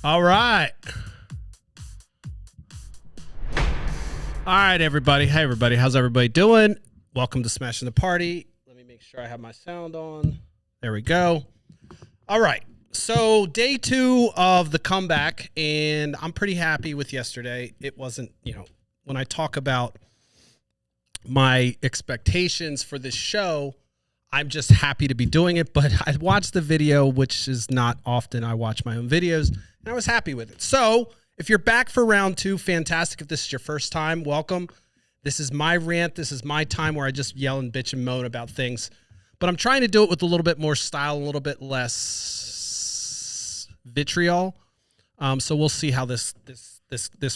All right. All right, everybody. Hey, everybody. How's everybody doing? Welcome to Smashing the Party. Let me make sure I have my sound on. There we go. All right. So day 2 of the comeback, and I'm pretty happy with yesterday. It wasn't, when I talk about my expectations for this show, I'm just happy to be doing it. But I watched the video, which is not often I watch my own videos, and I was happy with it. So if you're back for round 2, fantastic. If this is your first time, welcome. This is my rant. This is my time where I just yell and bitch and moan about things. But I'm trying to do it with a little bit more style, a little bit less vitriol. So we'll see how this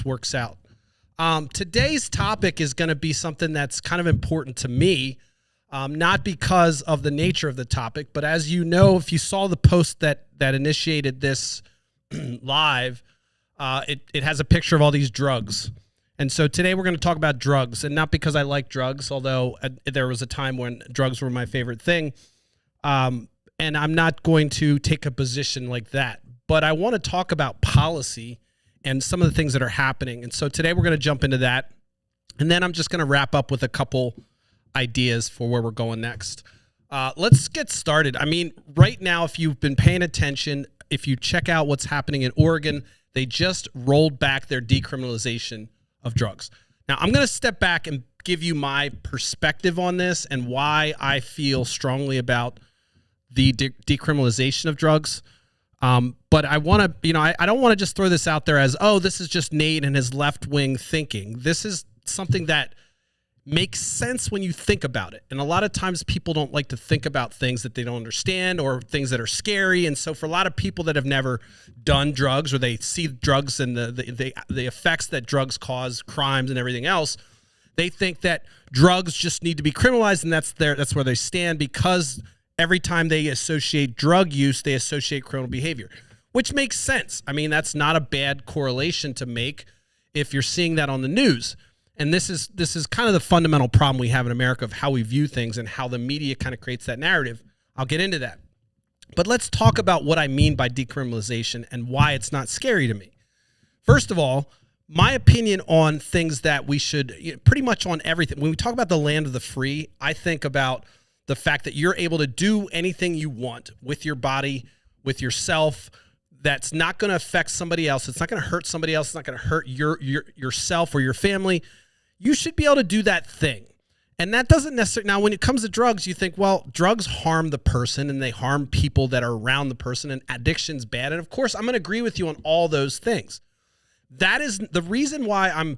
works out. Today's topic is going to be something that's kind of important to me, not because of the nature of the topic, but as you know, if you saw the post that initiated this live, it has a picture of all these drugs. And so today we're going to talk about drugs, and not because I like drugs, although there was a time when drugs were my favorite thing. And I'm not going to take a position like that, but I want to talk about policy and some of the things that are happening. And so today we're going to jump into that. And then I'm just going to wrap up with a couple ideas for where we're going next. Let's get started. I mean, right now, if you've been paying attention, if you check out what's happening in Oregon, they just rolled back their decriminalization of drugs. Now, I'm going to step back and give you my perspective on this and why I feel strongly about the decriminalization of drugs. But I want to, I don't want to just throw this out there as, oh, this is just Nate and his left-wing thinking. This is something that makes sense when you think about it. And a lot of times people don't like to think about things that they don't understand or things that are scary. And so for a lot of people that have never done drugs, or they see drugs and the effects that drugs cause, crimes and everything else, they think that drugs just need to be criminalized, and that's where they stand, because every time they associate drug use, they associate criminal behavior, which makes sense. I mean, that's not a bad correlation to make if you're seeing that on the news. And this is kind of the fundamental problem we have in America of how we view things and how the media kind of creates that narrative. I'll get into that. But let's talk about what I mean by decriminalization and why it's not scary to me. First of all, my opinion on things that we should, pretty much on everything. When we talk about the land of the free, I think about the fact that you're able to do anything you want with your body, with yourself, that's not going to affect somebody else. It's not going to hurt somebody else. It's not going to hurt yourself or your family. You should be able to do that thing. And that doesn't necessarily, now when it comes to drugs, you think, well, drugs harm the person and they harm people that are around the person, and addiction's bad. And of course, I'm going to agree with you on all those things. That is the reason why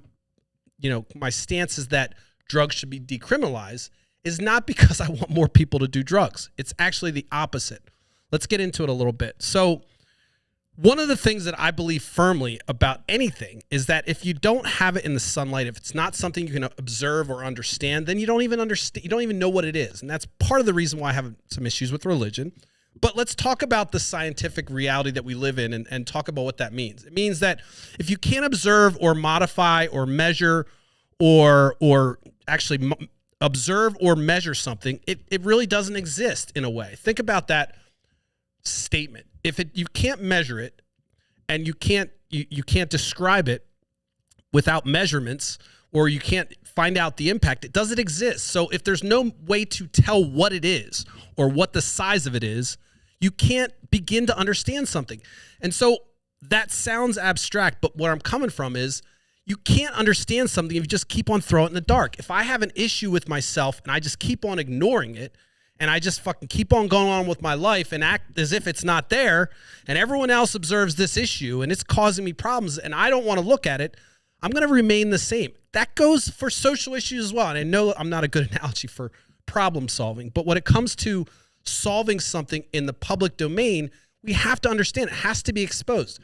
my stance is that drugs should be decriminalized, is not because I want more people to do drugs. It's actually the opposite. Let's get into it a little bit. So one of the things that I believe firmly about anything is that if you don't have it in the sunlight, if it's not something you can observe or understand, then you don't even understand, you don't even know what it is. And that's part of the reason why I have some issues with religion. But let's talk about the scientific reality that we live in and talk about what that means. It means that if you can't observe or modify or measure or actually observe or measure something, it really doesn't exist in a way. Think about that statement. If you can't measure it and you can't describe it without measurements, or you can't find out the impact, it doesn't exist. So if there's no way to tell what it is or what the size of it is, you can't begin to understand something. And so that sounds abstract, but where I'm coming from is you can't understand something if you just keep on throwing it in the dark. If I have an issue with myself and I just keep on ignoring it, and I just fucking keep on going on with my life and act as if it's not there, and everyone else observes this issue and it's causing me problems and I don't want to look at it, I'm going to remain the same. That goes for social issues as well. And I know I'm not a good analogy for problem solving, but when it comes to solving something in the public domain, we have to understand it has to be exposed.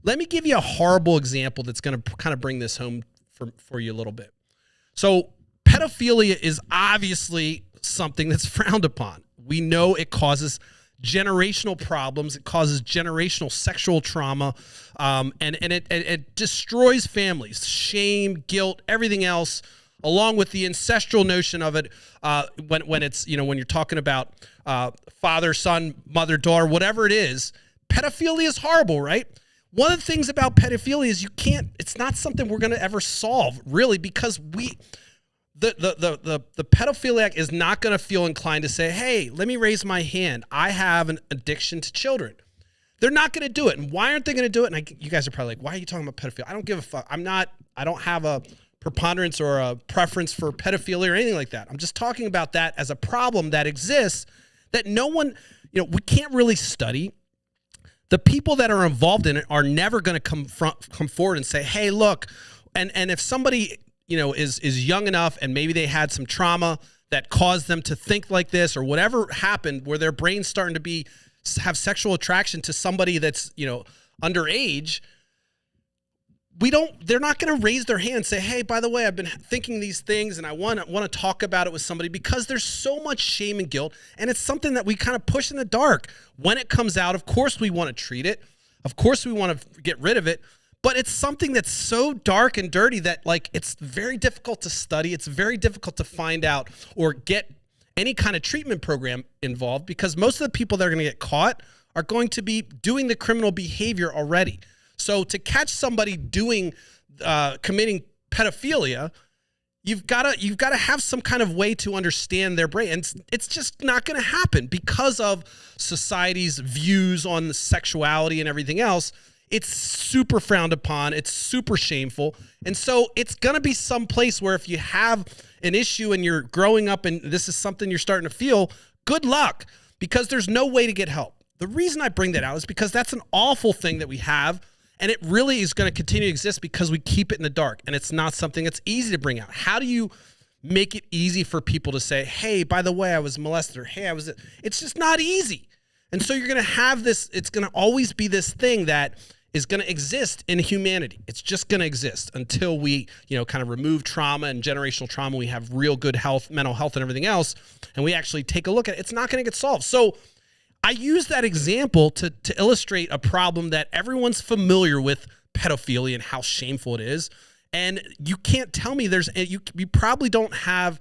Let me give you a horrible example that's going to kind of bring this home for you a little bit. So pedophilia is obviously something that's frowned upon. We know it causes generational problems. It causes generational sexual trauma, and it destroys families. Shame, guilt, everything else, along with the ancestral notion of it. When it's when you're talking about father, son, mother, daughter, whatever it is, pedophilia is horrible, right? One of the things about pedophilia is it's not something we're going to ever solve, really, because the pedophiliac is not going to feel inclined to say, hey, let me raise my hand. I have an addiction to children. They're not going to do it. And why aren't they going to do it? And you guys are probably like, why are you talking about pedophilia? I don't give a fuck. I don't have a preponderance or a preference for pedophilia or anything like that. I'm just talking about that as a problem that exists that no one, we can't really study. The people that are involved in it are never going to come forward and say, hey, look, and if somebody, is young enough and maybe they had some trauma that caused them to think like this or whatever happened where their brain's starting to have sexual attraction to somebody that's, underage, they're not going to raise their hand and say, hey, by the way, I've been thinking these things and I want to talk about it with somebody, because there's so much shame and guilt. And it's something that we kind of push in the dark. When it comes out, of course we want to treat it. Of course we want to get rid of it. But it's something that's so dark and dirty that it's very difficult to study. It's very difficult to find out or get any kind of treatment program involved, because most of the people that are going to get caught are going to be doing the criminal behavior already. So to catch somebody committing pedophilia, you've got to have some kind of way to understand their brain. And it's just not going to happen because of society's views on the sexuality and everything else. It's super frowned upon. It's super shameful. And so it's going to be some place where if you have an issue and you're growing up and this is something you're starting to feel, good luck, because there's no way to get help. The reason I bring that out is because that's an awful thing that we have. And it really is going to continue to exist because we keep it in the dark, and it's not something that's easy to bring out. How do you make it easy for people to say, hey, by the way, I was molested, or hey, it's just not easy. And so you're going to have this, it's going to always be this thing that is going to exist in humanity. It's just going to exist until we, kind of remove trauma and generational trauma. We have real good health, mental health and everything else. And we actually take a look at it. It's not going to get solved. So I use that example to illustrate a problem that everyone's familiar with, pedophilia and how shameful it is. And you can't tell me you probably don't have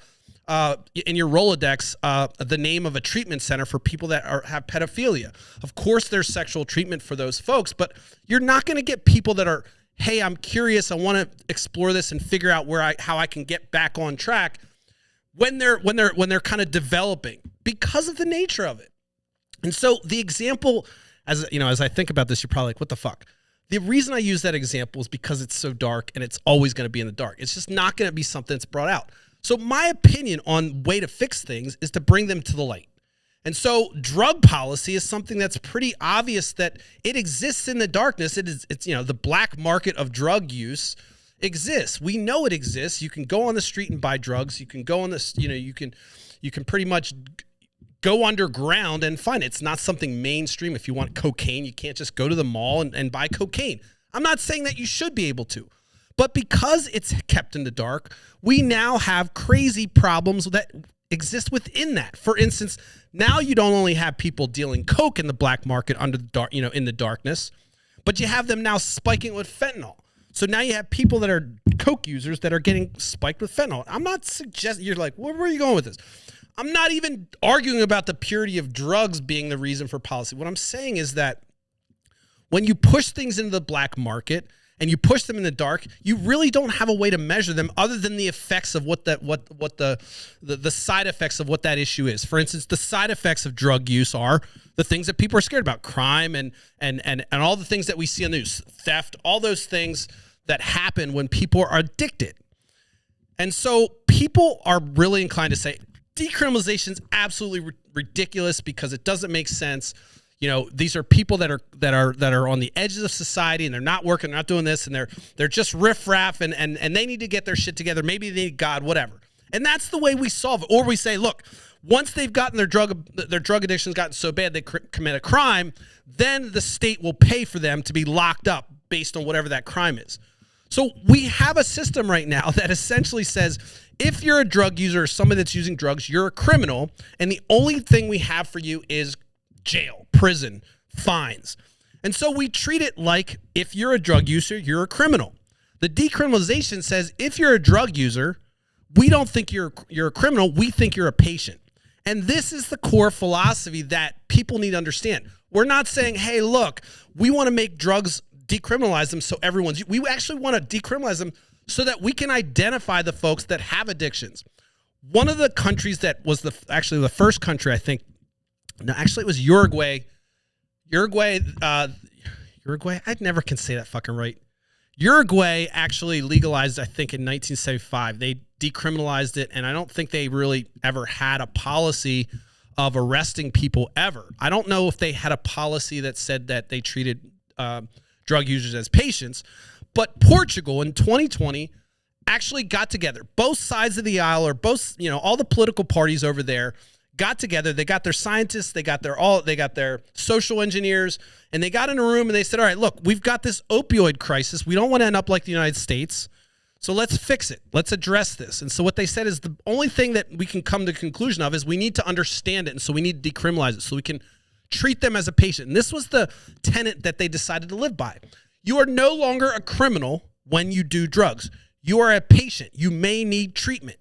in your Rolodex the name of a treatment center for people that have pedophilia. Of course, there's sexual treatment for those folks, but you're not going to get people that are, hey, I'm curious, I want to explore this and figure out how I can get back on track when they're kind of developing, because of the nature of it. And so the example, as I think about this, you're probably like, what the fuck? The reason I use that example is because it's so dark and it's always going to be in the dark. It's just not going to be something that's brought out. So my opinion on way to fix things is to bring them to the light. And so drug policy is something that's pretty obvious that it exists in the darkness. It's the black market of drug use exists. We know it exists. You can go on the street and buy drugs. You can go on this, you can pretty much go underground and find it. It's not something mainstream. If you want cocaine, you can't just go to the mall and buy cocaine. I'm not saying that you should be able to, but because it's kept in the dark, we now have crazy problems that exist within that. For instance, now you don't only have people dealing coke in the black market under the dark, in the darkness, but you have them now spiking with fentanyl. So now you have people that are coke users that are getting spiked with fentanyl. I'm not suggesting, you're like, where are you going with this? I'm not even arguing about the purity of drugs being the reason for policy. What I'm saying is that when you push things into the black market and you push them in the dark, you really don't have a way to measure them other than the effects of what the side effects of what that issue is. For instance, the side effects of drug use are the things that people are scared about: crime and all the things that we see on the news, theft, all those things that happen when people are addicted. And so people are really inclined to say decriminalization is absolutely ridiculous because it doesn't make sense. These are people that are on the edges of society and they're not working, they're not doing this, and they're just riffraff and they need to get their shit together. Maybe they need God, whatever. And that's the way we solve it. Or we say, look, once they've gotten their drug addiction's gotten so bad they commit a crime, then the state will pay for them to be locked up based on whatever that crime is. So we have a system right now that essentially says, if you're a drug user or somebody that's using drugs, you're a criminal, and the only thing we have for you is jail, prison, fines. And so we treat it like if you're a drug user, you're a criminal. The decriminalization says if you're a drug user, we don't think you're a criminal, we think you're a patient. And this is the core philosophy that people need to understand. We're not saying, hey, look, we want to make drugs decriminalize them so we actually want to decriminalize them so that we can identify the folks that have addictions. One of the countries that was the first country, I think, no, actually it was Uruguay. Uruguay, I never can say that fucking right. Uruguay actually legalized, I think, in 1975. They decriminalized it, and I don't think they really ever had a policy of arresting people ever. I don't know if they had a policy that said that they treated drug users as patients, but Portugal in 2020 actually got together. Both sides of the aisle, or both, all the political parties over there got together. They got their scientists, they got their social engineers, and they got in a room and they said, all right, look, we've got this opioid crisis. We don't want to end up like the United States. So let's fix it. Let's address this. And so what they said is the only thing that we can come to the conclusion of is we need to understand it. And so we need to decriminalize it so we can treat them as a patient. And this was the tenet that they decided to live by. You are no longer a criminal when you do drugs. You are a patient. You may need treatment.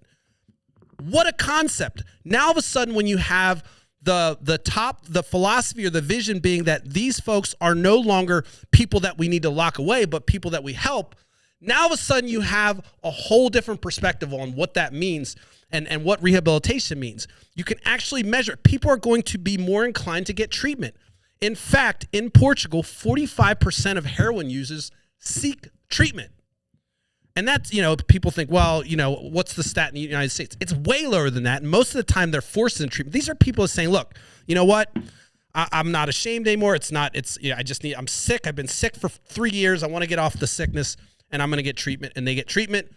What a concept. Now, all of a sudden, when you have the philosophy or the vision being that these folks are no longer people that we need to lock away, but people that we help, now all of a sudden you have a whole different perspective on what that means and what rehabilitation means. You can actually measure. People are going to be more inclined to get treatment. In fact, in Portugal, 45% of heroin users seek treatment. And that's, people think, well, what's the stat in the United States? It's way lower than that. And most of the time they're forced into treatment. These are people saying, look, you know what? I'm not ashamed anymore. I'm sick. I've been sick for 3 years. I want to get off the sickness and I'm going to get treatment. And they get treatment.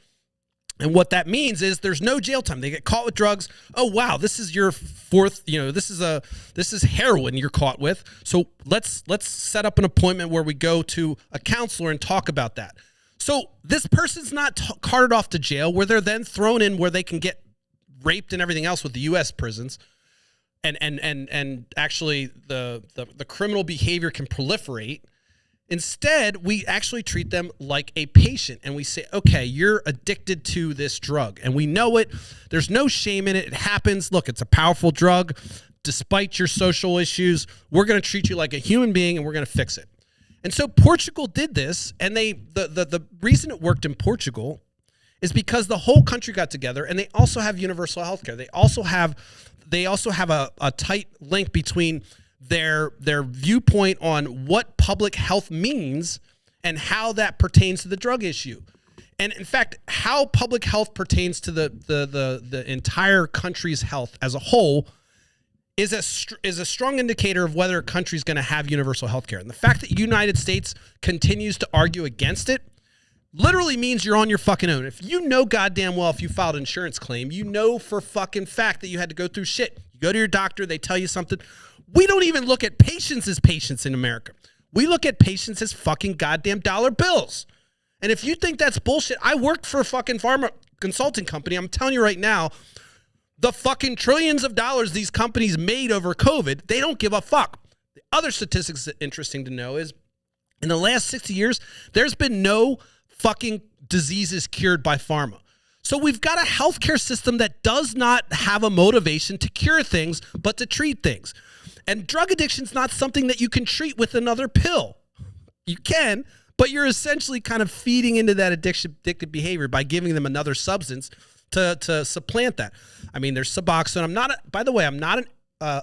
And what that means is there's no jail time. They get caught with drugs. Oh, wow, this is your fourth, this is heroin you're caught with. So let's set up an appointment where we go to a counselor and talk about that. So this person's not carted off to jail where they're then thrown in where they can get raped and everything else with the U.S. prisons. And actually the criminal behavior can proliferate. Instead, we actually treat them like a patient and we say, okay, you're addicted to this drug and we know it. There's no shame in it. It happens. Look, it's a powerful drug. Despite your social issues, we're going to treat you like a human being and we're going to fix it. And so Portugal did this, and the reason it worked in Portugal is because the whole country got together, and they also have universal health care. They also have a tight link between their viewpoint on what public health means and how that pertains to the drug issue. And in fact, how public health pertains to the entire country's health as a whole is a strong indicator of whether a country is going to have universal health care. And the fact that the United States continues to argue against it literally means you're on your fucking own. If you know goddamn well if you filed an insurance claim, you know for fucking fact that you had to go through shit. You go to your doctor, they tell you something. We don't even look at patients as patients in America. We look at patients as fucking goddamn dollar bills. And if you think that's bullshit, I worked for a fucking pharma consulting company. I'm telling you right now, the fucking trillions of dollars these companies made over COVID, they don't give a fuck. The other statistics that's interesting to know is in the last 60 years, there's been no fucking diseases cured by pharma. So we've got a healthcare system that does not have a motivation to cure things, but to treat things. And drug addiction is not something that you can treat with another pill. You can, but you're essentially kind of feeding into that addictive behavior by giving them another substance to supplant that. I mean, there's Suboxone. I'm not an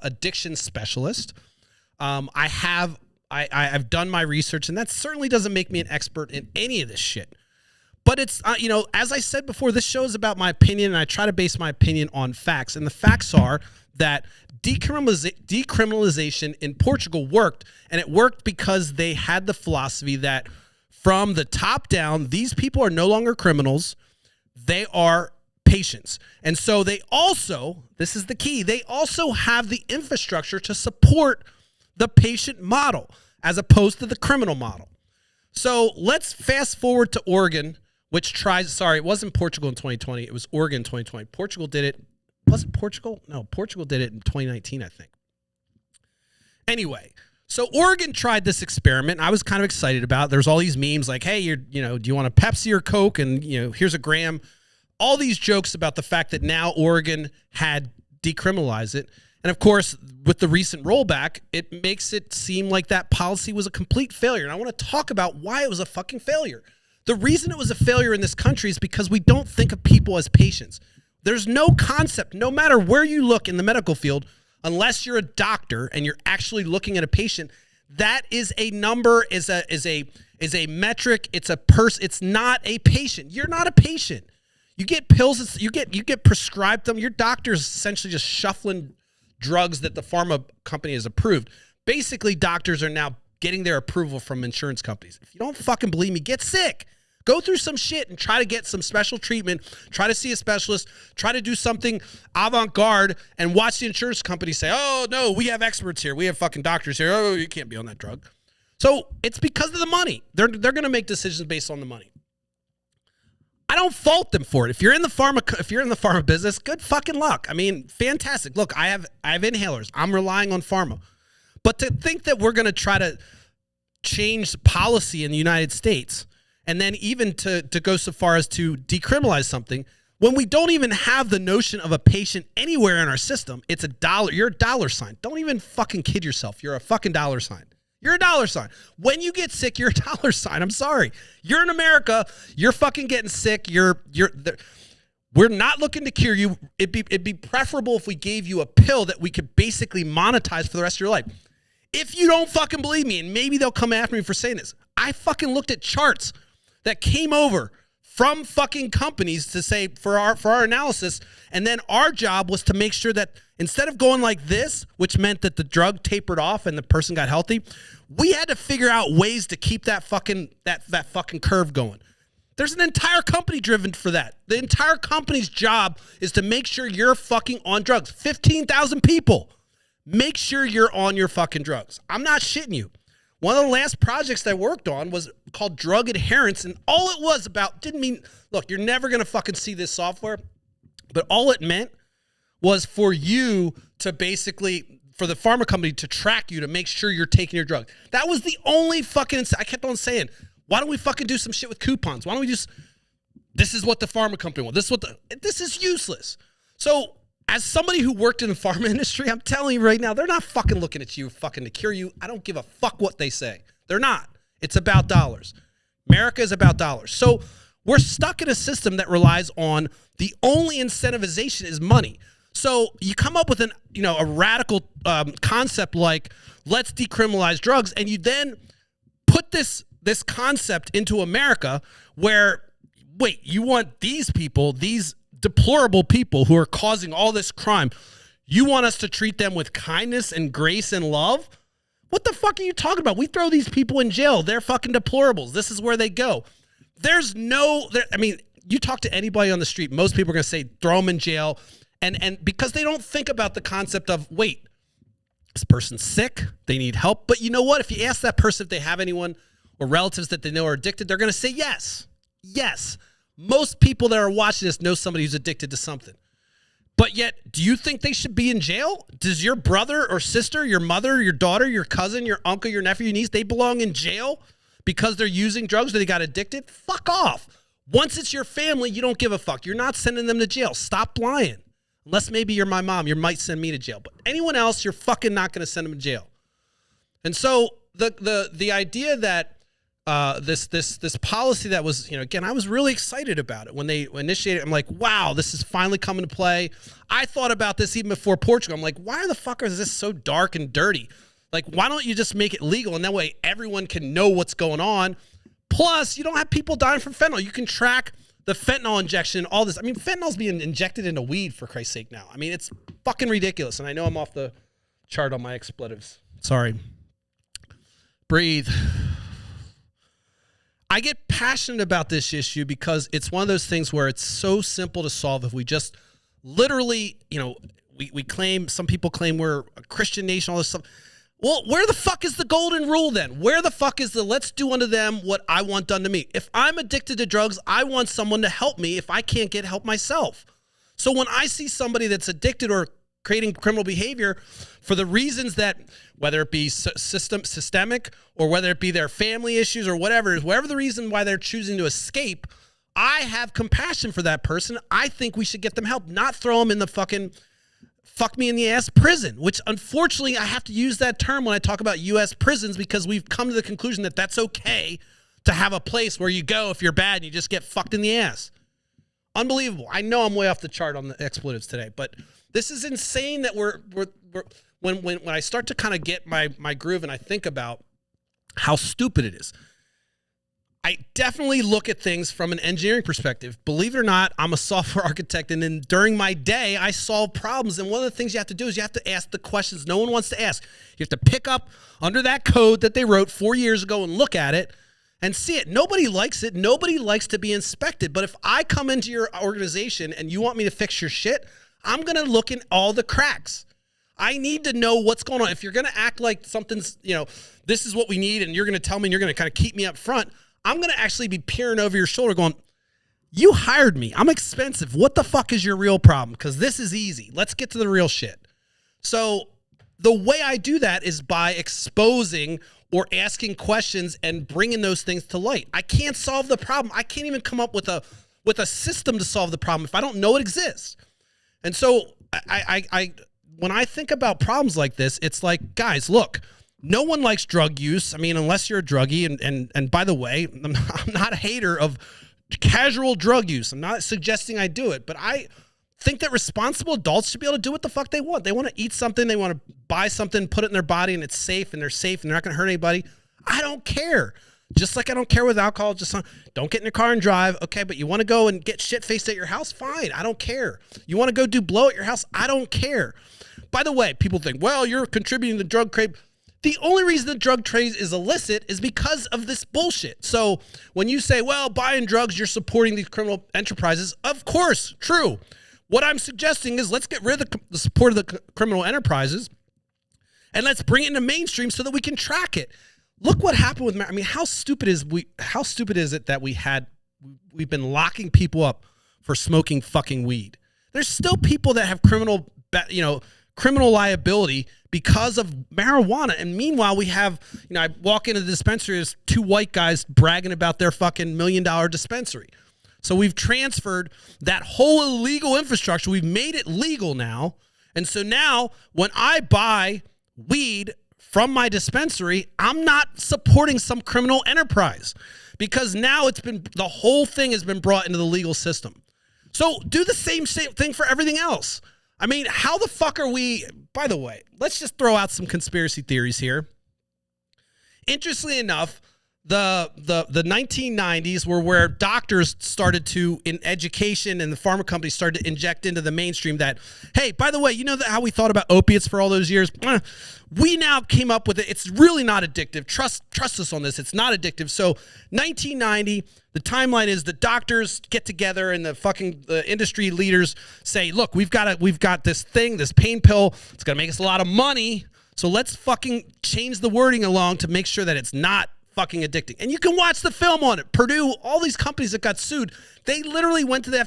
addiction specialist. I've done my research, and that certainly doesn't make me an expert in any of this shit. But it's, as I said before, this show is about my opinion, and I try to base my opinion on facts. And the facts are that decriminalization in Portugal worked, and it worked because they had the philosophy that from the top down, these people are no longer criminals. They are patients. And so they also, this is the key, they also have the infrastructure to support the patient model as opposed to the criminal model. So let's fast forward to Oregon, which it wasn't Portugal in 2020, it was Oregon in 2020. Portugal did it. Was it Portugal? No, Portugal did it in 2019, I think. Anyway, so Oregon tried this experiment. I was kind of excited about it. There's all these memes like, hey, do you want a Pepsi or Coke? And, here's a gram. All these jokes about the fact that now Oregon had decriminalized it. And of course, with the recent rollback, it makes it seem like that policy was a complete failure. And I want to talk about why it was a fucking failure. The reason it was a failure in this country is because we don't think of people as patients. There's no concept, no matter where you look in the medical field, unless you're a doctor and you're actually looking at a patient, that is a number, is a metric, it's a person, it's not a patient. You're not a patient. You get pills, you get prescribed them. Your doctor's essentially just shuffling drugs that the pharma company has approved. Basically, doctors are now getting their approval from insurance companies. If you don't fucking believe me, get sick. Go through some shit and try to get some special treatment. Try to see a specialist. Try to do something avant-garde and watch the insurance company say, oh, no, we have experts here. We have fucking doctors here. Oh, you can't be on that drug. So it's because of the money. They're going to make decisions based on the money. I don't fault them for it. If you're in the pharma business, good fucking luck. I mean, fantastic. Look, I have inhalers. I'm relying on pharma. But to think that we're going to try to change policy in the United States and then even to go so far as to decriminalize something when we don't even have the notion of a patient anywhere in our system, it's a dollar. You're a dollar sign. Don't even fucking kid yourself. You're a fucking dollar sign. You're a dollar sign. When you get sick, you're a dollar sign. I'm sorry. You're in America. You're fucking getting sick. We're not looking to cure you. It'd be preferable if we gave you a pill that we could basically monetize for the rest of your life. If you don't fucking believe me, and maybe they'll come after me for saying this, I fucking looked at charts that came over from fucking companies to say for our analysis, and then our job was to make sure that instead of going like this, which meant that the drug tapered off and the person got healthy, we had to figure out ways to keep that fucking that fucking curve going. There's an entire company driven for that. The entire company's job is to make sure you're fucking on drugs. 15,000 people. Make sure you're on your fucking drugs. I'm not shitting you. One of the last projects that I worked on was called drug adherence, and all it was about didn't mean, look, you're never going to fucking see this software, but all it meant was for you to basically, for the pharma company to track you to make sure you're taking your drug. That was the only fucking, I kept on saying, why don't we fucking do some shit with coupons? Why don't we just, this is what the pharma company wants. This is useless. So as somebody who worked in the pharma industry, I'm telling you right now, they're not fucking looking at you fucking to cure you. I don't give a fuck what they say. They're not. It's about dollars. America is about dollars. So we're stuck in a system that relies on the only incentivization is money. So you come up with a radical concept like let's decriminalize drugs, and you then put this concept into America where, wait, you want these people, these deplorable people who are causing all this crime, you want us to treat them with kindness and grace and love? What the fuck are you talking about? We throw these people in jail. They're fucking deplorables. This is where they go. You talk to anybody on the street, most people are going to say throw them in jail. And because they don't think about the concept of, wait, this person's sick, they need help. But you know what? If you ask that person if they have anyone or relatives that they know are addicted, they're going to say yes. Yes. Most people that are watching this know somebody who's addicted to something. But yet, do you think they should be in jail? Does your brother or sister, your mother, your daughter, your cousin, your uncle, your nephew, your niece, they belong in jail because they're using drugs or they got addicted? Fuck off. Once it's your family, you don't give a fuck. You're not sending them to jail. Stop lying. Unless maybe you're my mom, you might send me to jail. But anyone else, you're fucking not going to send them to jail. And so the idea that this policy that was, again, I was really excited about it when they initiated it. I'm like, wow, this is finally coming to play. I thought about this even before Portugal. I'm like, why the fuck is this so dark and dirty? Like, why don't you just make it legal? And that way everyone can know what's going on. Plus, you don't have people dying from fentanyl. You can track the fentanyl injection and all this. I mean, fentanyl's being injected into weed, for Christ's sake, now. I mean, it's fucking ridiculous. And I know I'm off the chart on my expletives. Sorry. Breathe. I get passionate about this issue because it's one of those things where it's so simple to solve if we just literally, we claim, some people claim we're a Christian nation, all this stuff. Well, where the fuck is the golden rule then? Where the fuck is the let's do unto them what I want done to me? If I'm addicted to drugs, I want someone to help me if I can't get help myself. So when I see somebody that's addicted or creating criminal behavior for the reasons that, whether it be systemic or whether it be their family issues or whatever the reason why they're choosing to escape, I have compassion for that person. I think we should get them help, not throw them in the fucking fuck me in the ass prison, which unfortunately I have to use that term when I talk about U.S. prisons because we've come to the conclusion that that's okay to have a place where you go if you're bad and you just get fucked in the ass. Unbelievable. I know I'm way off the chart on the expletives today, but this is insane that when I start to kind of get my groove and I think about how stupid it is. I definitely look at things from an engineering perspective. Believe it or not, I'm a software architect, and then during my day, I solve problems. And one of the things you have to do is you have to ask the questions no one wants to ask. You have to pick up under that code that they wrote 4 years ago and look at it and see it. Nobody likes it. Nobody likes to be inspected. But if I come into your organization and you want me to fix your shit, I'm going to look in all the cracks. I need to know what's going on. If you're going to act like something's, this is what we need, and you're going to tell me and you're going to kind of keep me up front, I'm going to actually be peering over your shoulder going, you hired me. I'm expensive. What the fuck is your real problem? Because this is easy. Let's get to the real shit. So the way I do that is by exposing or asking questions and bringing those things to light. I can't solve the problem. I can't even come up with a system to solve the problem if I don't know it exists. And so I when I think about problems like this, it's like, guys, look, no one likes drug use. I mean, unless you're a druggie. And by the way, I'm not a hater of casual drug use. I'm not suggesting I do it, but I think that responsible adults should be able to do what the fuck they want. They want to eat something. They want to buy something, put it in their body, and it's safe, and they're safe, and they're not going to hurt anybody. I don't care. Just like I don't care with alcohol. Just don't get in your car and drive. Okay, but you want to go and get shit-faced at your house? Fine. I don't care. You want to go do blow at your house? I don't care. By the way, people think, well, you're contributing to the drug trade. The only reason the drug trade is illicit is because of this bullshit. So when you say, well, buying drugs, you're supporting these criminal enterprises, of course, true. What I'm suggesting is let's get rid of the support of the criminal enterprises and let's bring it into mainstream so that we can track it. Look what happened with, I mean, how stupid is it that we've been locking people up for smoking fucking weed? There's still people that have criminal liability because of marijuana. And meanwhile, we have, I walk into the dispensary, there's two white guys bragging about their fucking $1 million dispensary. So we've transferred that whole illegal infrastructure. We've made it legal now. And so now when I buy weed from my dispensary, I'm not supporting some criminal enterprise because now the whole thing has been brought into the legal system. So do the same thing for everything else. I mean, how the fuck are we, by the way, let's just throw out some conspiracy theories here. Interestingly enough, the 1990s were where doctors started to, in education, and the pharma companies started to inject into the mainstream that, hey, by the way, you know how we thought about opiates for all those years? We now came up with it. It's really not addictive. Trust us on this. It's not addictive. So 1990, the timeline is the doctors get together and the industry leaders say, look, we've got this thing, this pain pill. It's going to make us a lot of money. So let's fucking change the wording along to make sure that it's not fucking addicting. And you can watch the film on it. Purdue, all these companies that got sued, they literally went to the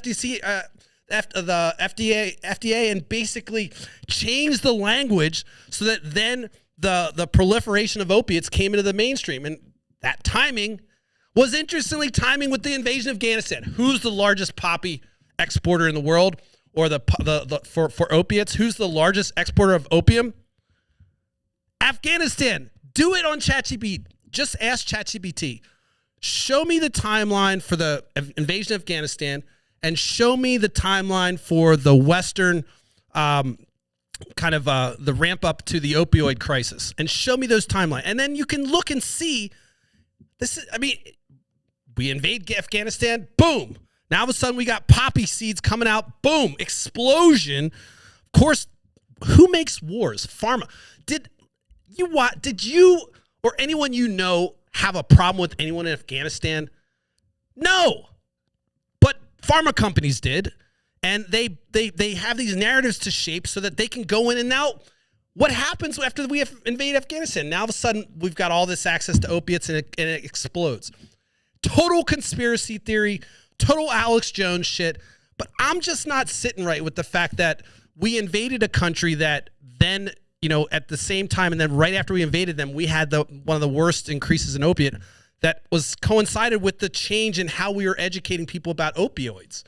FDA and basically changed the language so that then the proliferation of opiates came into the mainstream. And that timing was interestingly timing with the invasion of Afghanistan. Who's the largest poppy exporter in the world, or for opiates? Who's the largest exporter of opium? Afghanistan. Do it on ChatGPT. Just ask ChatGPT. Show me the timeline for the invasion of Afghanistan, and show me the timeline for the Western the ramp up to the opioid crisis, and show me those timelines. And then you can look and see this. We invade Afghanistan, boom. Now all of a sudden we got poppy seeds coming out, boom, explosion. Of course, who makes wars? Pharma. Did you or anyone you know have a problem with anyone in Afghanistan? No. But pharma companies did. And they have these narratives to shape so that they can go in. And now what happens after we invade Afghanistan? Now all of a sudden we've got all this access to opiates and it explodes. Total conspiracy theory, total Alex Jones shit. But I'm just not sitting right with the fact that we invaded a country that then, at the same time, and then right after we invaded them, we had one of the worst increases in opiate that was coincided with the change in how we were educating people about opioids.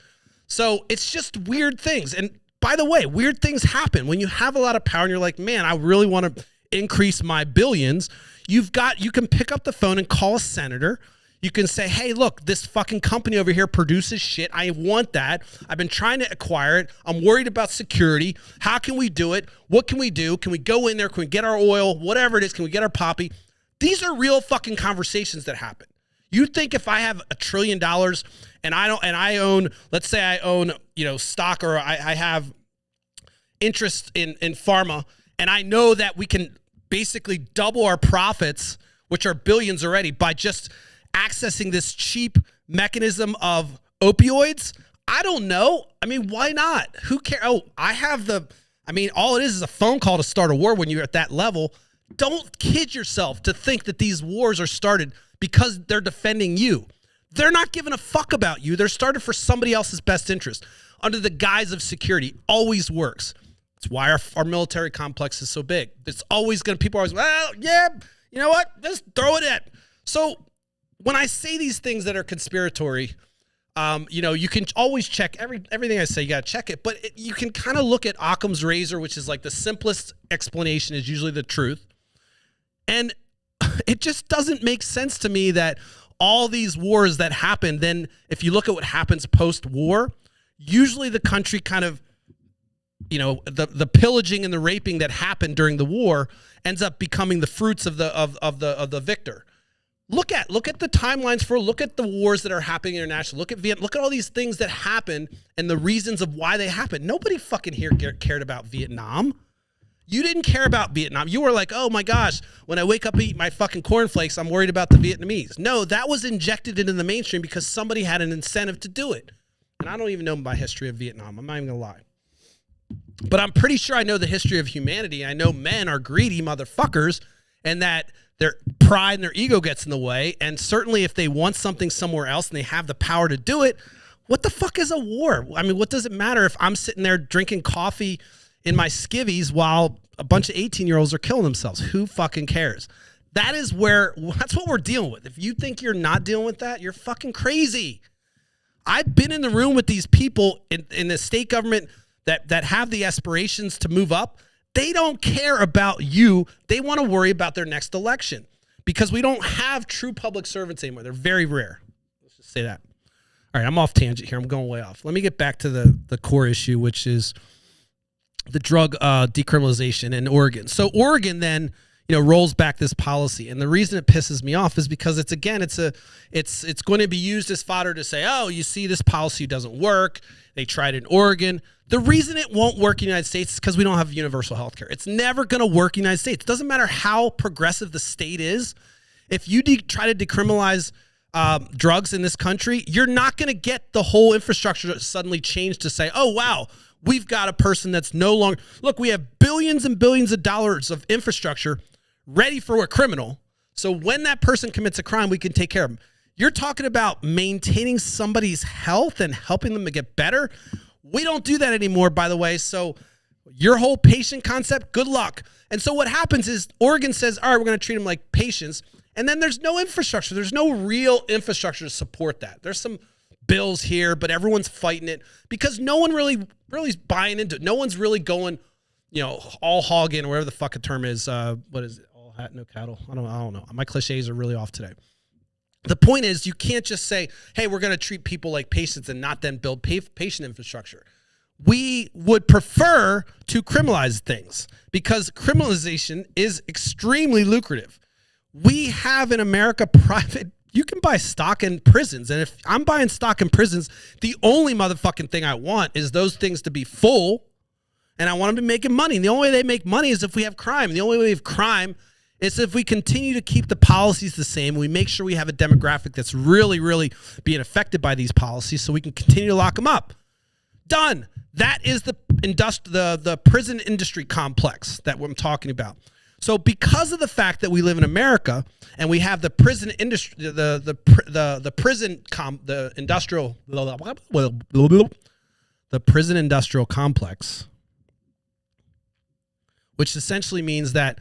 So it's just weird things. And by the way, weird things happen when you have a lot of power and you're like, man, I really want to increase my billions. You can pick up the phone and call a senator. You can say, hey, look, this fucking company over here produces shit. I want that. I've been trying to acquire it. I'm worried about security. How can we do it? What can we do? Can we go in there? Can we get our oil? Whatever it is, can we get our poppy? These are real fucking conversations that happen. You think if I have $1 trillion and I own, let's say I own, stock, or I have interest in pharma, and I know that we can basically double our profits, which are billions already, by just accessing this cheap mechanism of opioids? I don't know. I mean, why not? Who cares? Oh, all it is a phone call to start a war when you're at that level. Don't kid yourself to think that these wars are started because they're defending you. They're not giving a fuck about you. They're started for somebody else's best interest under the guise of security. Always works. That's why our military complex is so big. It's always going to, people are always, well, yeah, you know what? Just throw it in. So when I say these things that are conspiratory, you can always check everything I say. You got to check it, but you can kind of look at Occam's razor, which is like the simplest explanation is usually the truth. And it just doesn't make sense to me that all these wars that happen, then if you look at what happens post-war, usually the country kind of, the pillaging and the raping that happened during the war ends up becoming the fruits of the victor. Look at the timelines look at the wars that are happening internationally. Look at Vietnam. Look at all these things that happen and the reasons of why they happen. Nobody fucking here cared about Vietnam. You didn't care about Vietnam. You were like, oh my gosh, when I wake up and eat my fucking cornflakes, I'm worried about the Vietnamese. No, that was injected into the mainstream because somebody had an incentive to do it. And I don't even know my history of Vietnam. I'm not even gonna lie. But I'm pretty sure I know the history of humanity. I know men are greedy motherfuckers and that their pride and their ego gets in the way. And certainly if they want something somewhere else and they have the power to do it, what the fuck is a war? I mean, what does it matter if I'm sitting there drinking coffee in my skivvies while a bunch of 18-year-olds are killing themselves? Who fucking cares? That's what we're dealing with. If you think you're not dealing with that, you're fucking crazy. I've been in the room with these people in the state government that have the aspirations to move up. They don't care about you. They want to worry about their next election because we don't have true public servants anymore. They're very rare. Let's just say that. All right, I'm off tangent here. I'm going way off. Let me get back to the core issue, which is the drug decriminalization in Oregon. So Oregon then, rolls back this policy, and the reason it pisses me off is because it's going to be used as fodder to say, oh, you see, this policy doesn't work. They tried it in Oregon. The reason it won't work in the United States is because we don't have universal health care. It's never going to work in the United States. It doesn't matter how progressive the state is. If you try to decriminalize drugs in this country, you're not going to get the whole infrastructure suddenly changed to say, oh, wow, we've got a person that's no longer, look, we have billions and billions of dollars of infrastructure ready for a criminal. So when that person commits a crime, we can take care of them. You're talking about maintaining somebody's health and helping them to get better. We don't do that anymore, by the way. So your whole patient concept, good luck. And so what happens is Oregon says, all right, we're going to treat them like patients. And then there's no infrastructure. There's no real infrastructure to support that. There's some bills here, but everyone's fighting it because no one really is buying into it. No one's really going, all hog in, or whatever the fuck a term is. What is it? All hat, no cattle. I don't know. My cliches are really off today. The point is, you can't just say, hey, we're going to treat people like patients and not then build patient infrastructure. We would prefer to criminalize things because criminalization is extremely lucrative. We have in America you can buy stock in prisons. And if I'm buying stock in prisons, the only motherfucking thing I want is those things to be full, and I want them to be making money. And the only way they make money is if we have crime. The only way we have crime is if we continue to keep the policies the same. We make sure we have a demographic that's really, really being affected by these policies so we can continue to lock them up. Done. That is the prison industry complex that I'm talking about. So because of the fact that we live in America and we have the prison industry, the prison industrial complex, which essentially means that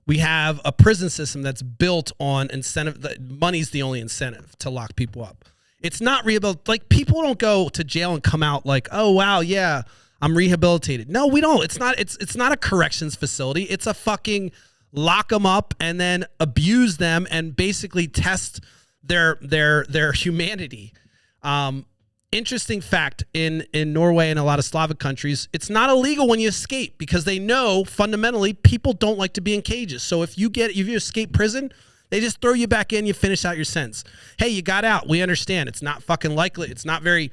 we have a prison system that's built on incentive. Money's the only incentive to lock people up. It's not rehabilitation. Like, people don't go to jail and come out like, oh, wow, yeah, I'm rehabilitated. No, we don't. It's not a corrections facility. It's a fucking lock them up and then abuse them and basically test their humanity. Interesting fact, in Norway and a lot of Slavic countries, it's not illegal when you escape because they know fundamentally people don't like to be in cages. So if you escape prison, they just throw you back in, you finish out your sentence. Hey, you got out. We understand. It's not fucking likely. It's not very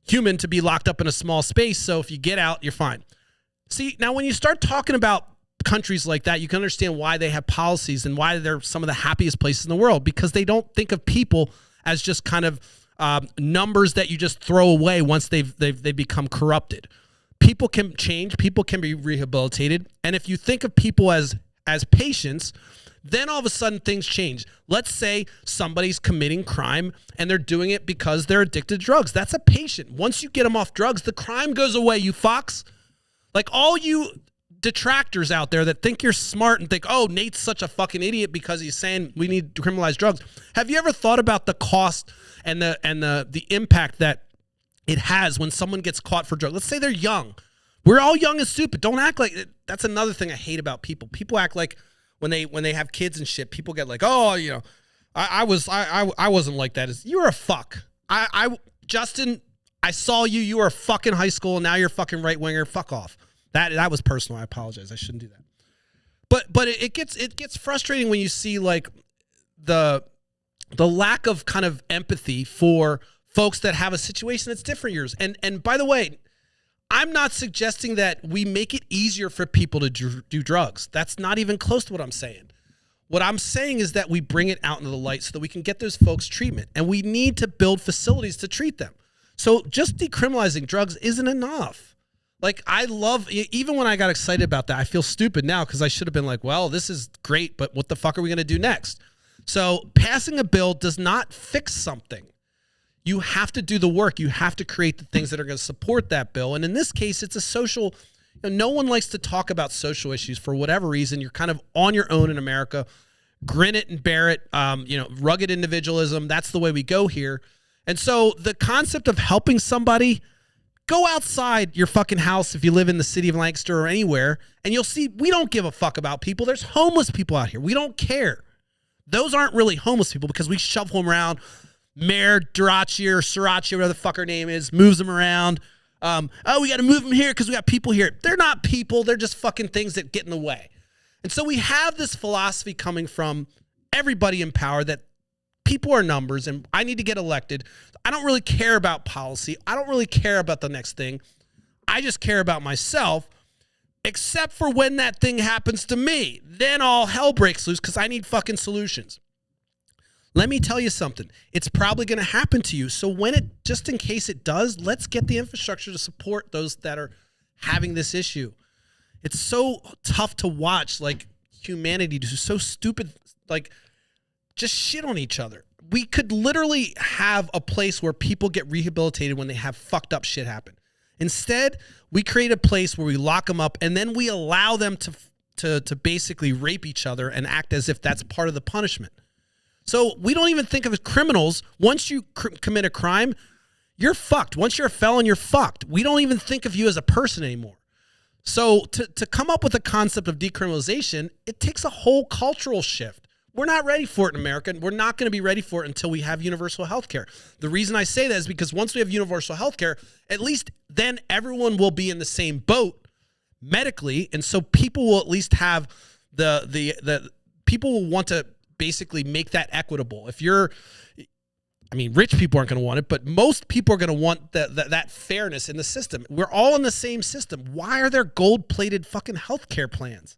human to be locked up in a small space. So if you get out, you're fine. See, now when you start talking about countries like that, you can understand why they have policies and why they're some of the happiest places in the world, because they don't think of people as just kind of numbers that you just throw away once they've become corrupted. People can change. People can be rehabilitated. And if you think of people as patients, then all of a sudden things change. Let's say somebody's committing crime and they're doing it because they're addicted to drugs. That's a patient. Once you get them off drugs, the crime goes away, you fox. Like all you detractors out there that think you're smart and think, oh, Nate's such a fucking idiot because he's saying we need to criminalize drugs. Have you ever thought about the cost and the impact that it has when someone gets caught for drugs? Let's say they're young. We're all young and stupid. Don't act like it. That's another thing I hate about people. People act like when they have kids and shit, people get like, oh, you know, I wasn't like that. You're a fuck. Justin, I saw you. You were a fucking high school. And now you're a fucking right winger. Fuck off. That was personal. I apologize. I shouldn't do that. But it gets frustrating when you see like the lack of kind of empathy for folks that have a situation that's different yours. And by the way, I'm not suggesting that we make it easier for people to do drugs. That's not even close to what I'm saying. What I'm saying is that we bring it out into the light so that we can get those folks treatment. And we need to build facilities to treat them. So just decriminalizing drugs isn't enough. Like, I love, even when I got excited about that, I feel stupid now because I should have been like, well, this is great, but what the fuck are we going to do next? So passing a bill does not fix something. You have to do the work. You have to create the things that are going to support that bill. And in this case, it's a social, no one likes to talk about social issues for whatever reason. You're kind of on your own in America. Grin it and bear it. Rugged individualism. That's the way we go here. And so the concept of helping somebody, go outside your fucking house if you live in the city of Lancaster or anywhere, and you'll see we don't give a fuck about people. There's homeless people out here. We don't care. Those aren't really homeless people because we shove them around. Mayor Duraci or Sriracha, whatever the fuck her name is, moves them around. We got to move them here because we got people here. They're not people. They're just fucking things that get in the way. And so we have this philosophy coming from everybody in power that people are numbers and I need to get elected. I don't really care about policy. I don't really care about the next thing. I just care about myself, except for when that thing happens to me. Then all hell breaks loose because I need fucking solutions. Let me tell you something. It's probably going to happen to you. So just in case it does, let's get the infrastructure to support those that are having this issue. It's so tough to watch, like, humanity do so stupid, like, just shit on each other. We could literally have a place where people get rehabilitated when they have fucked up shit happen. Instead, we create a place where we lock them up and then we allow them to basically rape each other and act as if that's part of the punishment. So we don't even think of as criminals. Once you commit a crime, you're fucked. Once you're a felon, you're fucked. We don't even think of you as a person anymore. So to come up with a concept of decriminalization, it takes a whole cultural shift. We're not ready for it in America. We're not going to be ready for it until we have universal health care. The reason I say that is because once we have universal health care, at least then everyone will be in the same boat medically. And so people will at least have the people will want to basically make that equitable. Rich people aren't going to want it, but most people are going to want that fairness in the system. We're all in the same system. Why are there gold-plated fucking healthcare plans?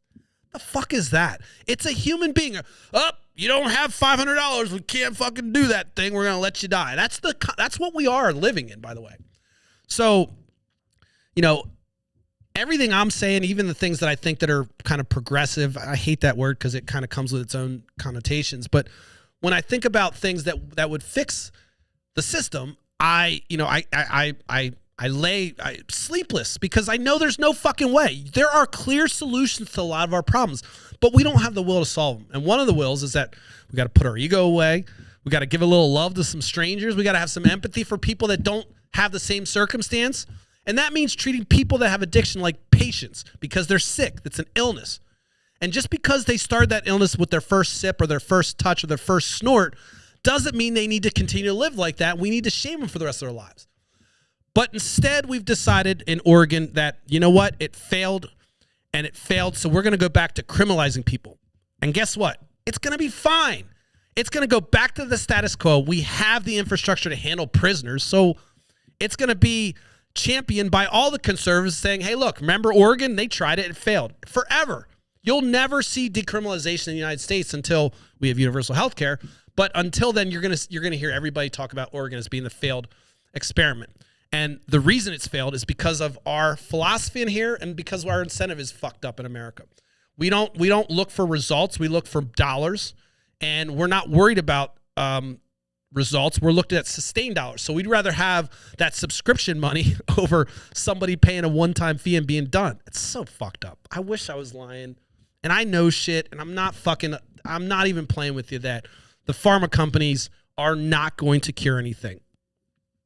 The fuck is that? It's a human being. You don't have $500. We can't fucking do that thing. We're going to let you die. That's what we are living in, by the way. So, everything I'm saying, even the things that I think that are kind of progressive, I hate that word because it kind of comes with its own connotations. But when I think about things that would fix the system, I lay sleepless because I know there's no fucking way. There are clear solutions to a lot of our problems, but we don't have the will to solve them. And one of the wills is that we got to put our ego away. We got to give a little love to some strangers. We got to have some empathy for people that don't have the same circumstance. And that means treating people that have addiction like patients because they're sick. That's an illness. And just because they started that illness with their first sip or their first touch or their first snort doesn't mean they need to continue to live like that. We need to shame them for the rest of their lives. But instead, we've decided in Oregon that, you know what? It failed and it failed. So we're going to go back to criminalizing people. And guess what? It's going to be fine. It's going to go back to the status quo. We have the infrastructure to handle prisoners. So it's going to be championed by all the conservatives saying, hey, look, remember Oregon? They tried it. It failed forever. You'll never see decriminalization in the United States until we have universal health care. But until then, you're gonna hear everybody talk about Oregon as being the failed experiment. And the reason it's failed is because of our philosophy in here and because our incentive is fucked up in America. We don't look for results. We look for dollars. And we're not worried about results. We're looking at sustained dollars. So we'd rather have that subscription money over somebody paying a one-time fee and being done. It's so fucked up. I wish I was lying. And I know shit. And I'm not even playing with you that the pharma companies are not going to cure anything.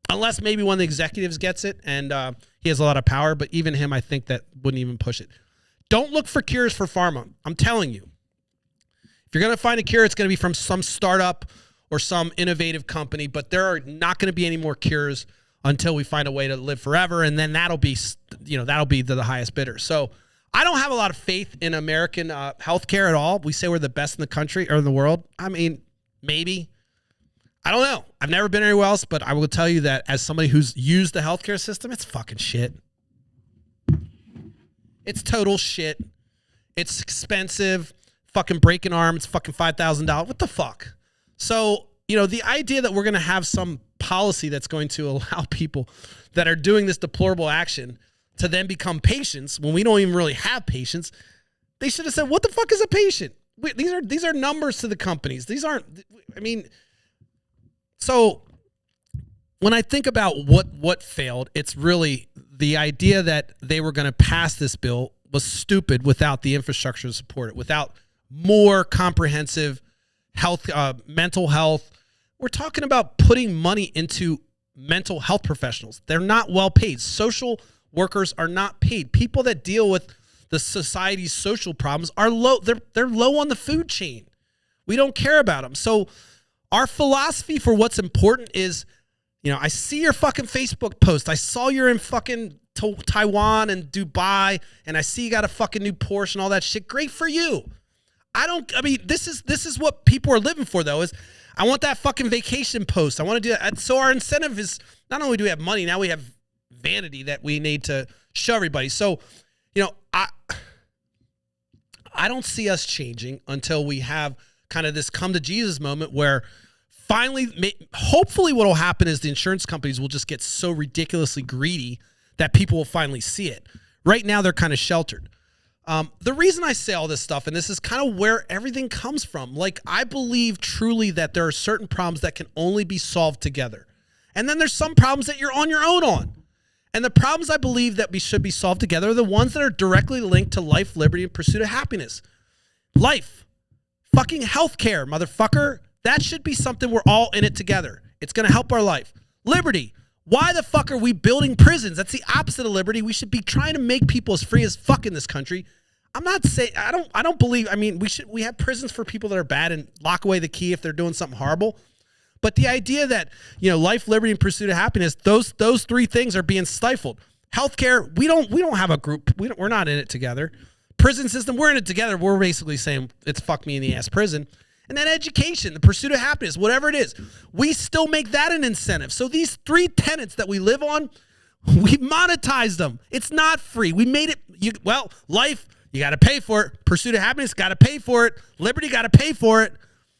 Unless maybe one of the executives gets it and he has a lot of power. But even him, I think that wouldn't even push it. Don't look for cures for pharma. I'm telling you. If you're going to find a cure, it's going to be from some startup or some innovative company. But there are not going to be any more cures until we find a way to live forever. And then that'll be the highest bidder. So I don't have a lot of faith in American healthcare at all. We say we're the best in the country or in the world. I mean, maybe. I don't know. I've never been anywhere else, but I will tell you that as somebody who's used the healthcare system, it's fucking shit. It's total shit. It's expensive. Fucking breaking arms, fucking $5,000. What the fuck? So, the idea that we're going to have some policy that's going to allow people that are doing this deplorable action to then become patients when we don't even really have patients, they should have said, what the fuck is a patient? These are numbers to the companies. These aren't, so when I think about what failed, it's really the idea that they were going to pass this bill was stupid without the infrastructure to support it, without more comprehensive health, mental health. We're talking about putting money into mental health professionals. They're not well paid. Social workers are not paid. People that deal with the society's social problems are low. They're low on the food chain. We don't care about them. So our philosophy for what's important is, I see your fucking Facebook post. I saw you're in fucking Taiwan and Dubai, and I see you got a fucking new Porsche and all that shit. Great for you. This is what people are living for, though, is I want that fucking vacation post. I want to do that. So our incentive is not only do we have money, now we have vanity that we need to show everybody. So, I don't see us changing until we have kind of this come to Jesus moment where finally, hopefully what will happen is the insurance companies will just get so ridiculously greedy that people will finally see it. Right now, they're kind of sheltered. The reason I say all this stuff, and this is kind of where everything comes from, I believe truly that there are certain problems that can only be solved together. And then there's some problems that you're on your own on. And the problems I believe that we should be solved together are the ones that are directly linked to life, liberty, and pursuit of happiness. Life. Fucking healthcare, motherfucker. That should be something we're all in it together. It's going to help our life. Liberty. Why the fuck are we building prisons? That's the opposite of liberty. We should be trying to make people as free as fuck in this country. I'm not saying, I don't believe, we have prisons for people that are bad and lock away the key if they're doing something horrible. But the idea that, life, liberty, and pursuit of happiness, those three things are being stifled. Healthcare, we don't have a group. We're not in it together. Prison system, we're in it together. We're basically saying it's fuck me in the ass prison. And then education, the pursuit of happiness, whatever it is, we still make that an incentive. So these three tenets that we live on, we monetized them. It's not free. We made it, life, you got to pay for it. Pursuit of happiness, got to pay for it. Liberty, got to pay for it.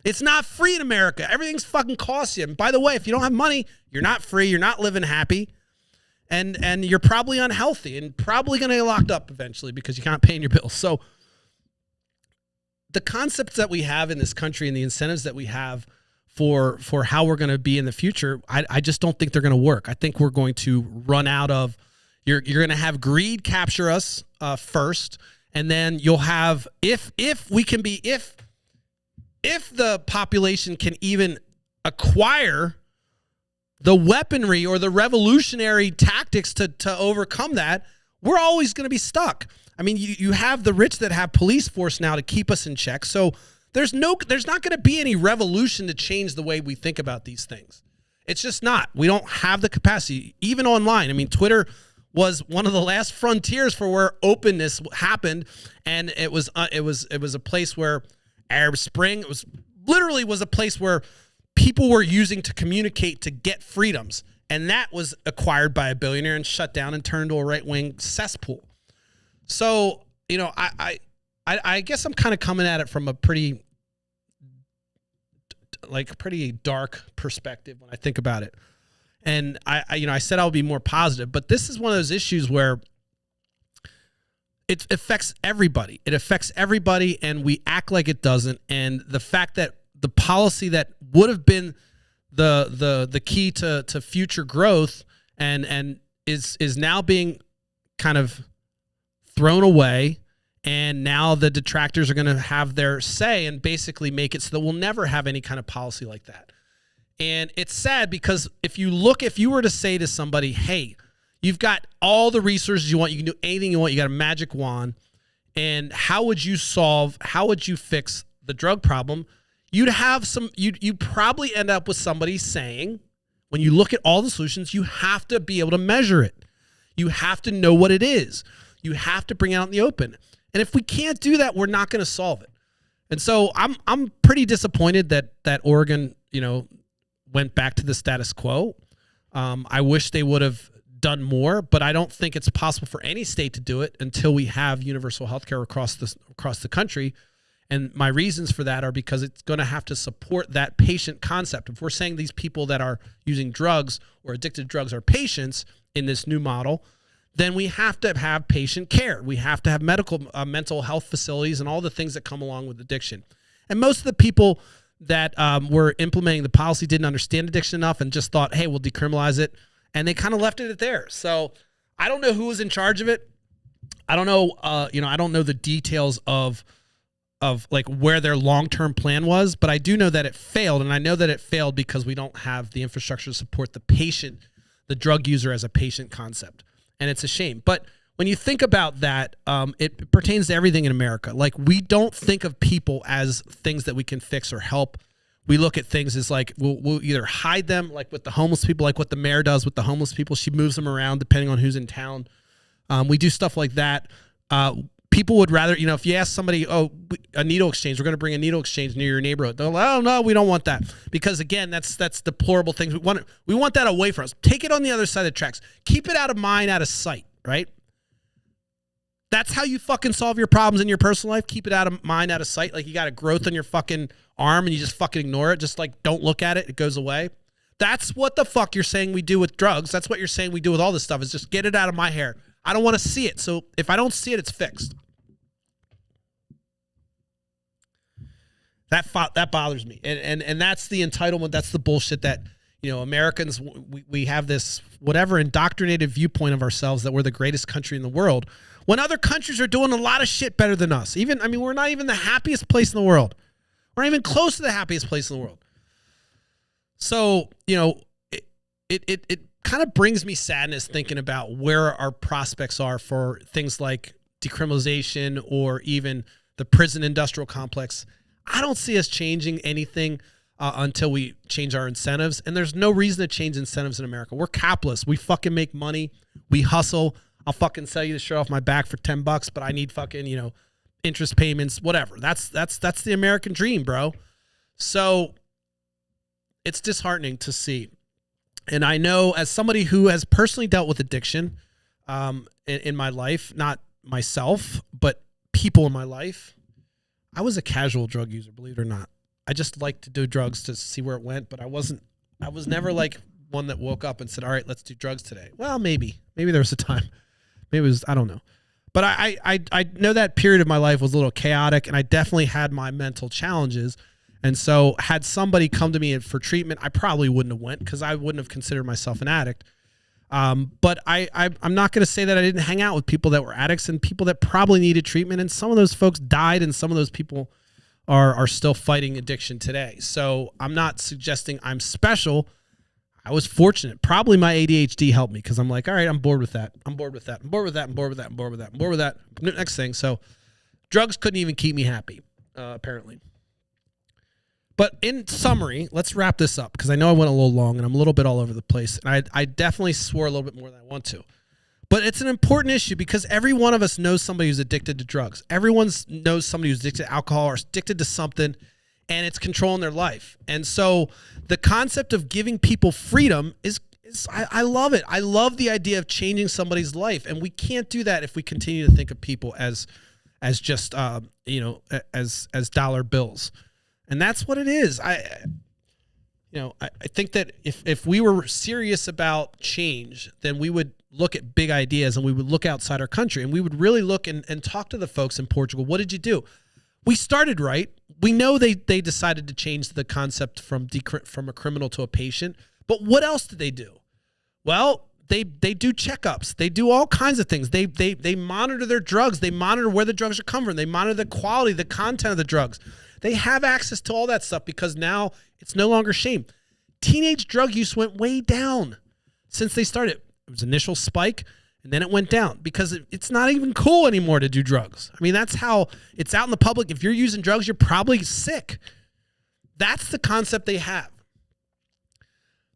It's not free in America. Everything's fucking costs you. And by the way, if you don't have money, you're not free. You're not living happy. And you're probably unhealthy and probably going to get locked up eventually because you can't pay your bills. So the concepts that we have in this country and the incentives that we have for how we're going to be in the future, I just don't think they're going to work. I think we're going to run out of, you're going to have greed capture us first. And then you'll have, if the population can even acquire the weaponry or the revolutionary tactics to overcome that, we're always going to be stuck. I mean, you have the rich that have police force now to keep us in check. So there's not going to be any revolution to change the way we think about these things. It's just not. We don't have the capacity, even online. I mean, Twitter was one of the last frontiers for where openness happened, and it was a place where Arab Spring, it was literally a place where people were using to communicate to get freedoms, and that was acquired by a billionaire and shut down and turned to a right-wing cesspool. So, you know, I guess I'm kind of coming at it from a pretty dark perspective when I think about it. And I said I would be more positive, but this is one of those issues where it affects everybody. It affects everybody, and we act like it doesn't. And the fact that the policy that would have been the key to future growth and is now being kind of thrown away, and now the detractors are going to have their say and basically make it so that we'll never have any kind of policy like that. And it's sad because if you were to say to somebody, hey, you've got all the resources you want, you can do anything you want, you got a magic wand, and how would you fix the drug problem? You'd probably end up with somebody saying, when you look at all the solutions, you have to be able to measure it. You have to know what it is. You have to bring it out in the open. And if we can't do that, we're not going to solve it. And so I'm pretty disappointed that Oregon, went back to the status quo. I wish they would have done more, but I don't think it's possible for any state to do it until we have universal health care across the country. And my reasons for that are because it's going to have to support that patient concept. If we're saying these people that are using drugs or addicted to drugs are patients in this new model, then we have to have patient care. We have to have mental health facilities and all the things that come along with addiction. And most of the people that were implementing the policy didn't understand addiction enough and just thought, hey, we'll decriminalize it. And they kind of left it there. So I don't know who was in charge of it. I don't know, I don't know the details of like where their long-term plan was, but I do know that it failed. And I know that it failed because we don't have the infrastructure to support the drug user as a patient concept. And it's a shame. But when you think about that, it pertains to everything in America. Like, we don't think of people as things that we can fix or help. We look at things as like, we'll either hide them, like with the homeless people, like what the mayor does with the homeless people. She moves them around depending on who's in town. We do stuff like that. People would rather, if you ask somebody, a needle exchange, we're going to bring a needle exchange near your neighborhood. They're like, oh, no, we don't want that. Because, again, that's deplorable things. We want that away from us. Take it on the other side of the tracks. Keep it out of mind, out of sight, right? That's how you fucking solve your problems in your personal life. Keep it out of mind, out of sight. Like, you got a growth on your fucking arm and you just fucking ignore it. Just like, don't look at it. It goes away. That's what the fuck you're saying we do with drugs. That's what you're saying we do with all this stuff, is just get it out of my hair. I don't want to see it. So if I don't see it, it's fixed. That bothers me. And that's the entitlement. That's the bullshit that, Americans, we have this whatever indoctrinated viewpoint of ourselves that we're the greatest country in the world, when other countries are doing a lot of shit better than us. We're not even the happiest place in the world. We're not even close to the happiest place in the world. So, it kind of brings me sadness thinking about where our prospects are for things like decriminalization or even the prison industrial complex. I don't see us changing anything until we change our incentives. And there's no reason to change incentives in America. We're capitalists. We fucking make money. We hustle. I'll fucking sell you the shirt off my back for $10, but I need fucking, interest payments, whatever. That's the American dream, bro. So it's disheartening to see. And I know, as somebody who has personally dealt with addiction in my life, not myself, but people in my life, I was a casual drug user, believe it or not. I just liked to do drugs to see where it went, but I was never like one that woke up and said, all right, let's do drugs today. Well, maybe there was a time. Maybe it was, I don't know. But I know that period of my life was a little chaotic, and I definitely had my mental challenges. And so had somebody come to me for treatment, I probably wouldn't have went, because I wouldn't have considered myself an addict. But I'm not going to say that I didn't hang out with people that were addicts and people that probably needed treatment. And some of those folks died, and some of those people are still fighting addiction today. So I'm not suggesting I'm special. I was fortunate. Probably my ADHD helped me because I'm like, all right, I'm bored with that. I'm bored with that. I'm bored with that. I'm bored with that. I'm bored with that. I'm bored with that. Next thing. So drugs couldn't even keep me happy, apparently. But in summary, let's wrap this up because I know I went a little long and I'm a little bit all over the place. And I definitely swore a little bit more than I want to. But it's an important issue because every one of us knows somebody who's addicted to drugs. Everyone knows somebody who's addicted to alcohol or addicted to something, and it's controlling their life. And so the concept of giving people freedom is I love it. I love the idea of changing somebody's life. And we can't do that if we continue to think of people as just, as dollar bills. And that's what it is. I think that if we were serious about change, then we would look at big ideas and we would look outside our country and we would really look and talk to the folks in Portugal. What did you do? We started right. We know they decided to change the concept from a criminal to a patient. But what else did they do? Well, they do checkups. They do all kinds of things. They monitor their drugs. They monitor where the drugs are coming from. They monitor the quality, the content of the drugs. They have access to all that stuff because now it's no longer shame. Teenage drug use went way down since they started. It was an initial spike, and then it went down because it's not even cool anymore to do drugs. I mean, that's how it's out in the public. If you're using drugs, you're probably sick. That's the concept they have.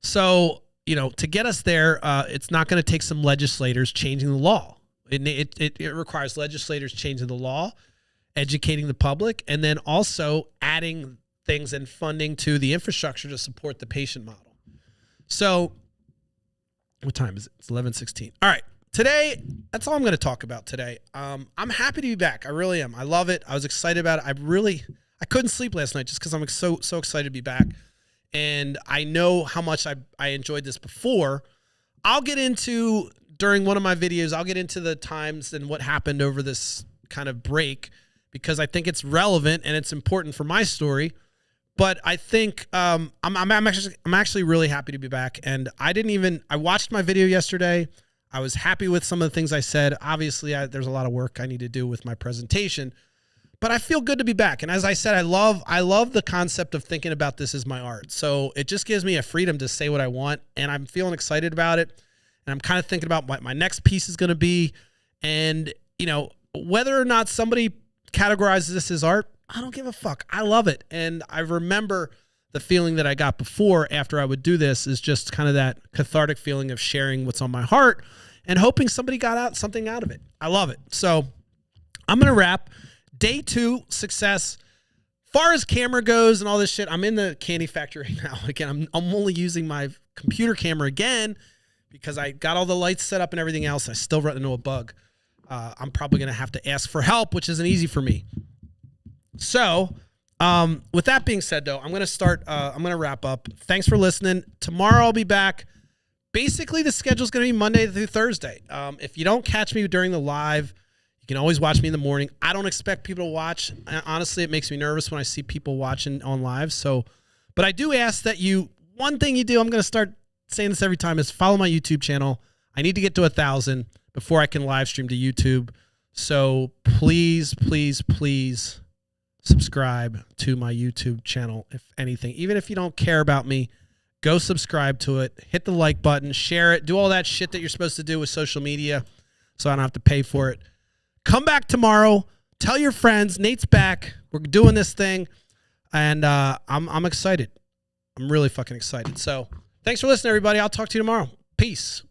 So, to get us there, it's not going to take some legislators changing the law. It requires legislators changing the law, educating the public, and then also adding things and funding to the infrastructure to support the patient model. So what time is it? It's 11:16. All right. Today, that's all I'm going to talk about today. I'm happy to be back. I really am. I love it. I was excited about it. I couldn't sleep last night just because I'm so excited to be back. And I know how much I enjoyed this before. I'll get into, during one of my videos, I'll get into the times and what happened over this kind of break because I think it's relevant and it's important for my story. But I think I'm actually really happy to be back. And I watched my video yesterday. I was happy with some of the things I said. Obviously, there's a lot of work I need to do with my presentation. But I feel good to be back. And as I said, I love the concept of thinking about this as my art. So it just gives me a freedom to say what I want. And I'm feeling excited about it. And I'm kind of thinking about what my next piece is going to be. And, whether or not somebody categorizes this as art, I don't give a fuck. I love it. And I remember the feeling that I got before after I would do this is just kind of that cathartic feeling of sharing what's on my heart and hoping somebody got something out of it. I love it. So I'm going to wrap. Day 2, success. Far as camera goes and all this shit, I'm in the candy factory right now. Again, I'm only using my computer camera again because I got all the lights set up and everything else. I still run into a bug. I'm probably going to have to ask for help, which isn't easy for me. So with that being said, though, I'm going to wrap up. Thanks for listening. Tomorrow I'll be back. Basically, the schedule is going to be Monday through Thursday. If you don't catch me during the live, you can always watch me in the morning. I don't expect people to watch. Honestly, it makes me nervous when I see people watching on live. But I do ask that one thing you do, I'm going to start saying this every time, is follow my YouTube channel. I need to get to 1,000 before I can live stream to YouTube. So please, please, please subscribe to my YouTube channel, if anything. Even if you don't care about me, go subscribe to it. Hit the like button. Share it. Do all that shit that you're supposed to do with social media so I don't have to pay for it. Come back tomorrow. Tell your friends. Nate's back. We're doing this thing. And I'm excited. I'm really fucking excited. So thanks for listening, everybody. I'll talk to you tomorrow. Peace.